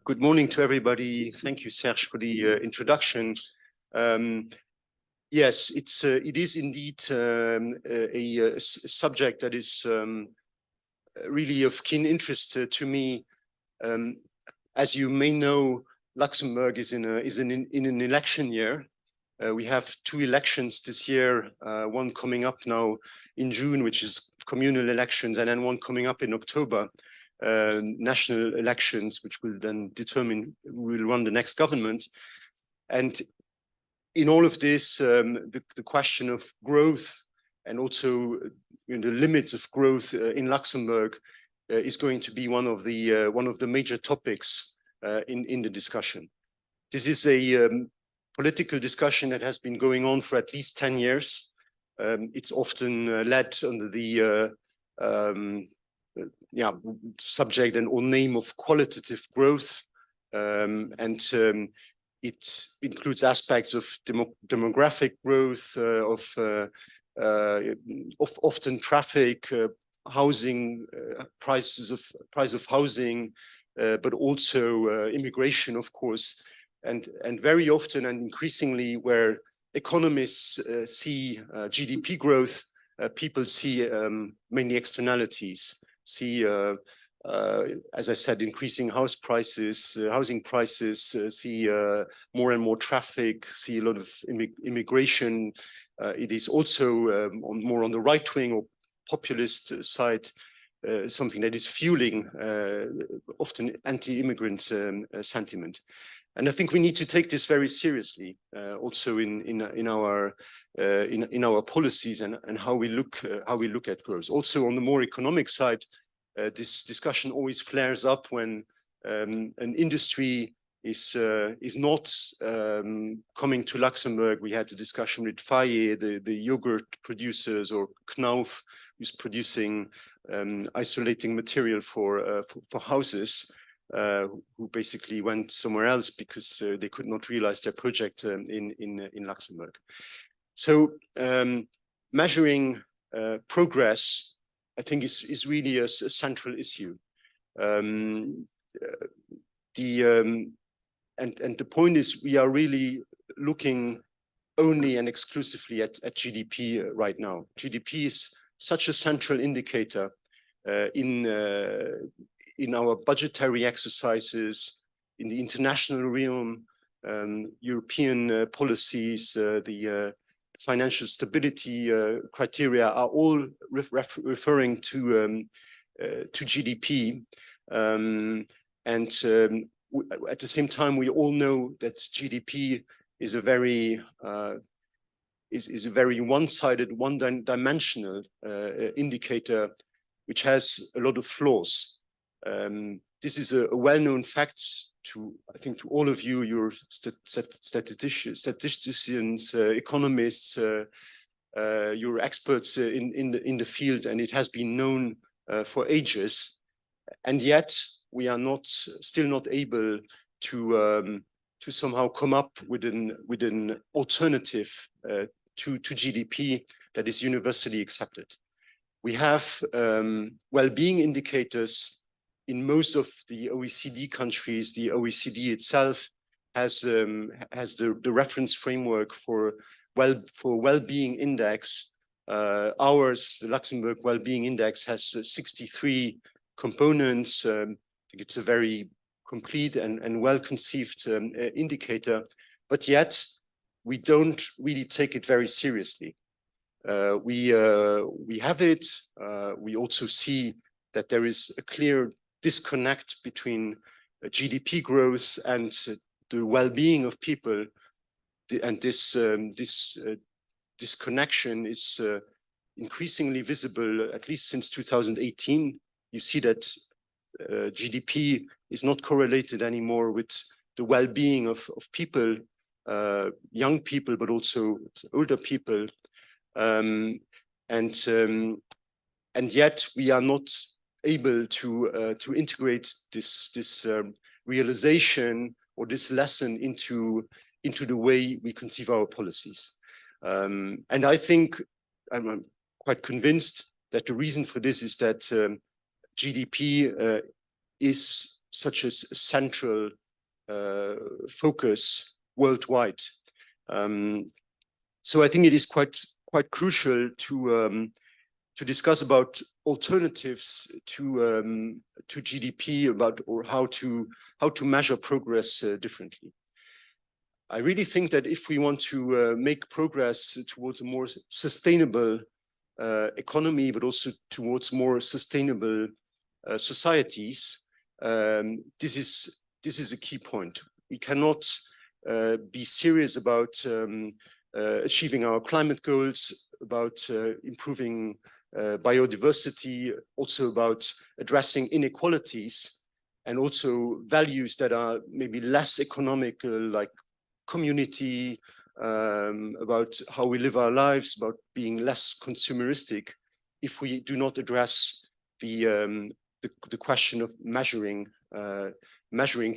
Good morning to everybody. Thank you, Serge, for the introduction. Yes, it is indeed a subject that is really of keen interest to me. As you may know, Luxembourg is in an election year. We have two elections this year, one coming up now in June, which is communal elections, and then one coming up in October. National elections, which will then determine who will run the next government. And in all of this, the question of growth and also the limits of growth in Luxembourg is going to be one of the major topics in the discussion. This is a political discussion that has been going on for at least 10 years. It's often led under the subject or name of qualitative growth, and it includes aspects of demographic growth, of often traffic, housing, price of housing, but also immigration, of course, and very often and increasingly where economists see GDP growth, people see mainly externalities. See, as I said, increasing housing prices, see more and more traffic, see a lot of immigration. It is also more on the right wing or populist side, something that is fueling often anti-immigrant sentiment. And I think we need to take this very seriously, also in our policies and how we look at growth. Also on the more economic side, this discussion always flares up when an industry is not coming to Luxembourg. We had a discussion with Fayot, the yogurt producers, or Knauf, who's producing isolating material for houses. Who basically went somewhere else because they could not realize their project in Luxembourg. So measuring progress, I think, is really a central issue. And the point is, we are really looking only and exclusively at GDP right now. GDP is such a central indicator in our budgetary exercises, in the international realm, European policies, the financial stability criteria are all referring to GDP. At the same time, we all know that GDP is a very one-sided, one-dimensional indicator, which has a lot of flaws. This is a well-known fact I think to all of you, you're statisticians, economists, you're experts in the field, and it has been known for ages. And yet we are still not able to somehow come up with an alternative to GDP that is universally accepted. We have well-being indicators in most of the OECD countries. The OECD itself has the reference framework for well-being index. Ours, the Luxembourg Well-being Index, has 63 components. I think it's a very complete and well-conceived indicator, but yet we don't really take it very seriously. We have it. We also see that there is a clear disconnect between GDP growth and the well-being of people, and this disconnection is increasingly visible, at least since 2018. You see that GDP is not correlated anymore with the well-being of people, young people, but also older people, and yet we are not able to integrate this realization or this lesson into the way we conceive our policies. And I think I'm quite convinced that the reason for this is that GDP is such a central focus worldwide. So I think it is quite crucial to discuss about alternatives to GDP, or how to measure progress differently. I really think that if we want to make progress towards a more sustainable economy, but also towards more sustainable societies, this is a key point. We cannot be serious about achieving our climate goals, about improving biodiversity, also about addressing inequalities, and also values that are maybe less economical, like community, about how we live our lives, about being less consumeristic, if we do not address the question of measuring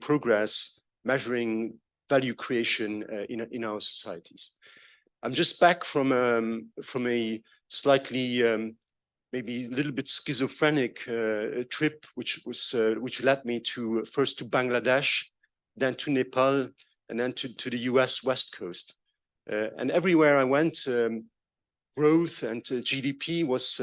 progress, measuring value creation in our societies. I'm just back from a slightly maybe a little bit schizophrenic trip, which led me first to Bangladesh, then to Nepal, and then to the US West Coast. And everywhere I went, growth and GDP was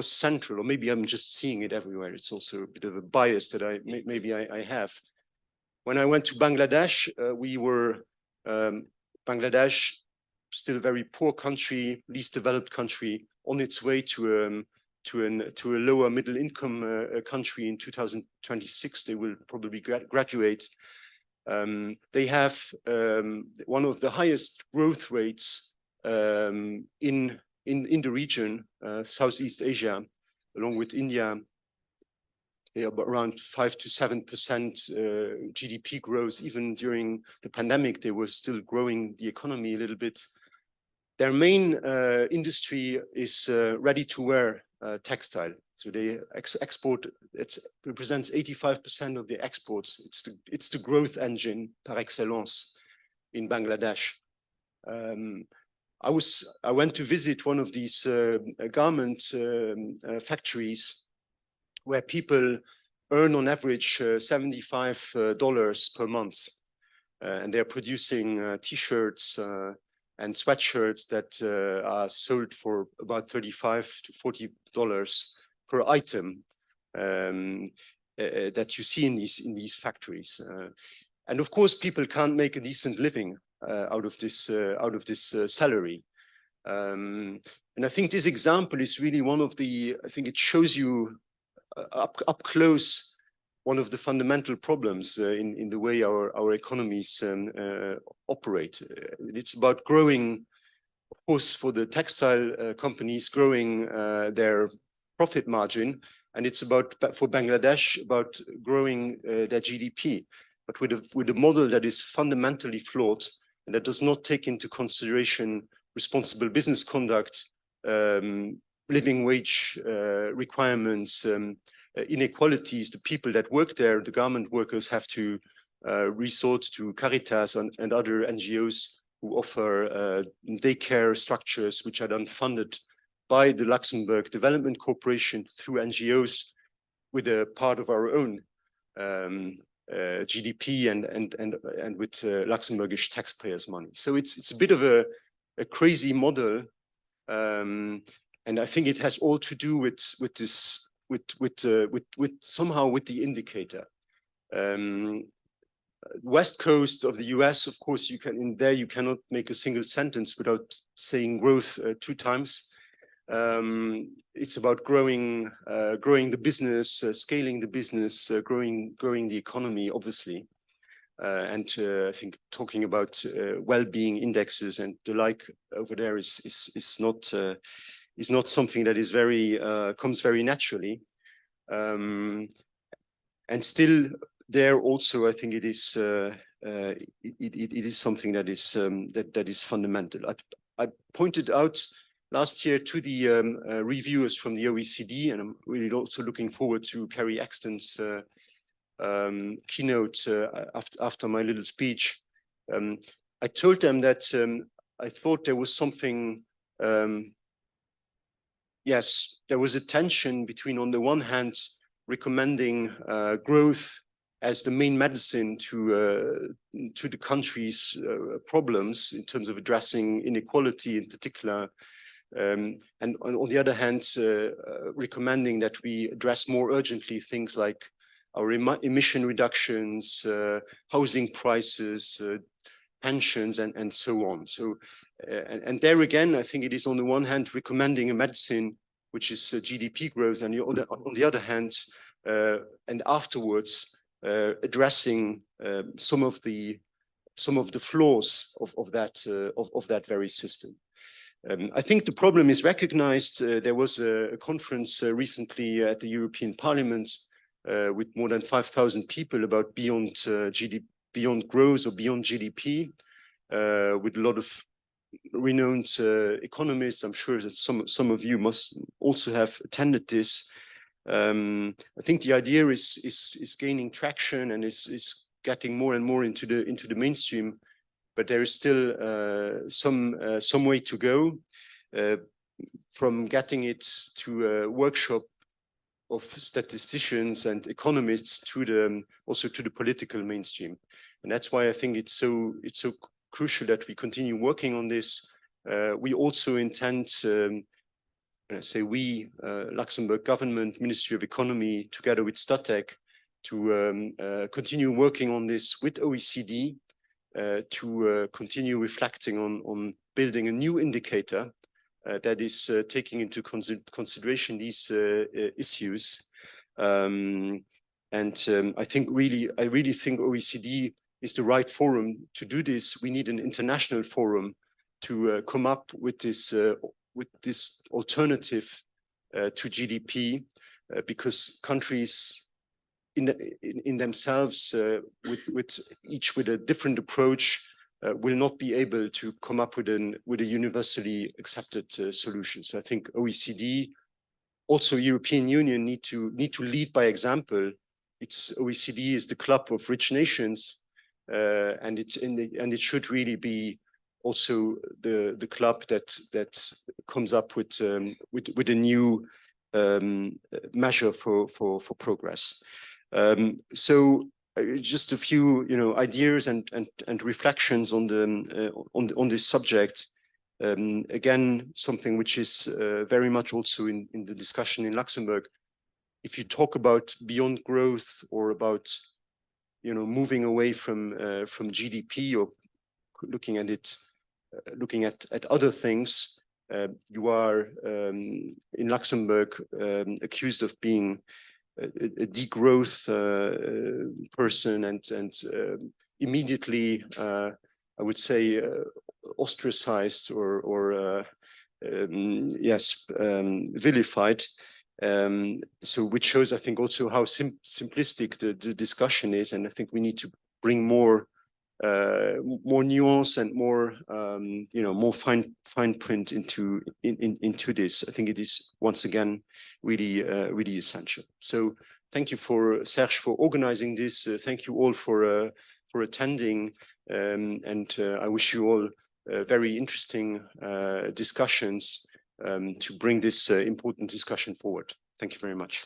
central, or maybe I'm just seeing it everywhere. It's also a bit of a bias that I have. When I went to Bangladesh, Bangladesh, still a very poor country, least developed country, on its way to a lower middle income country in 2026. They will probably graduate. They have one of the highest growth rates in the region, Southeast Asia, along with India. They are around 5 to 7% GDP growth. Even during the pandemic, they were still growing the economy a little bit. Their main industry is ready-to-wear textile. So they export. It represents 85% of the exports. It's the growth engine par excellence in Bangladesh. I went to visit one of these garment factories where people earn on average $75 per month, and they're producing T-shirts and sweatshirts that are sold for about $35 to $40 per item that you see in these factories. And of course, people can't make a decent living out of this salary. And I think this example is really one of the. I think it shows you up close one of the fundamental problems in the way our economies operate. It's about growing, of course, for the textile companies, growing their profit margin, and it's about, for Bangladesh, about growing their GDP, but with a model that is fundamentally flawed and that does not take into consideration responsible business conduct, living wage requirements, inequalities. The people that work there, the garment workers, have to resort to Caritas and other NGOs who offer daycare structures, which are then funded by the Luxembourg Development Corporation through NGOs, with a part of our own GDP and with Luxembourgish taxpayers' money. So it's a bit of a crazy model, and I think it has all to do with somehow with the indicator. West coast of the US, of course, you cannot make a single sentence without saying growth 2 times. It's about growing the business, scaling the business, growing the economy, obviously. And I think talking about well-being indexes and the like over there is not something that is comes very naturally. And still there also, I think it is something that is fundamental. I pointed out last year to the reviewers from the OECD, and I'm really also looking forward to Kerry Exton's keynote after my little speech. I told them that I thought there was something. Yes, there was a tension between, on the one hand, recommending growth as the main medicine to the country's problems in terms of addressing inequality in particular. And on the other hand, recommending that we address more urgently things like our emission reductions, housing prices, pensions, and so on. So, and there again, I think it is on the one hand recommending a medicine which is GDP growth, and on the other hand, and afterwards addressing some of the flaws of that very system. I think the problem is recognized. There was a conference recently at the European Parliament with more than 5,000 people about beyond growth or beyond GDP, with a lot of renowned economists. I'm sure that some of you must also have attended this. I think the idea is gaining traction and is getting more and more into the mainstream, but there is still some way to go from getting it to a workshop of statisticians and economists to also to the political mainstream. And that's why I think it's so crucial that we continue working on this. We also intend, Luxembourg government, Ministry of Economy, together with STATEC, to continue working on this with OECD, to continue reflecting on building a new indicator that is taking into consideration these issues. I really think OECD is the right forum to do this. We need an international forum to come up with this alternative to GDP, because countries in themselves, with each with a different approach, will not be able to come up with a universally accepted solution. So I think OECD, also European Union, need to lead by example. OECD is the club of rich nations, and it should really be also the club that comes up with a new measure for progress. So just a few ideas and reflections on this subject. Again, something which is very much also in the discussion in Luxembourg. If you talk about beyond growth or about moving away from GDP or looking at other things, you are in Luxembourg accused of being a degrowth person and immediately, I would say, ostracized or vilified. So which shows, I think, also how simplistic the discussion is, and I think we need to bring more nuance and more more fine print into this. I think it is once again really essential. So thank you Serge for organizing this. Thank you all for attending, and I wish you all very interesting discussions to bring this important discussion forward. Thank you very much.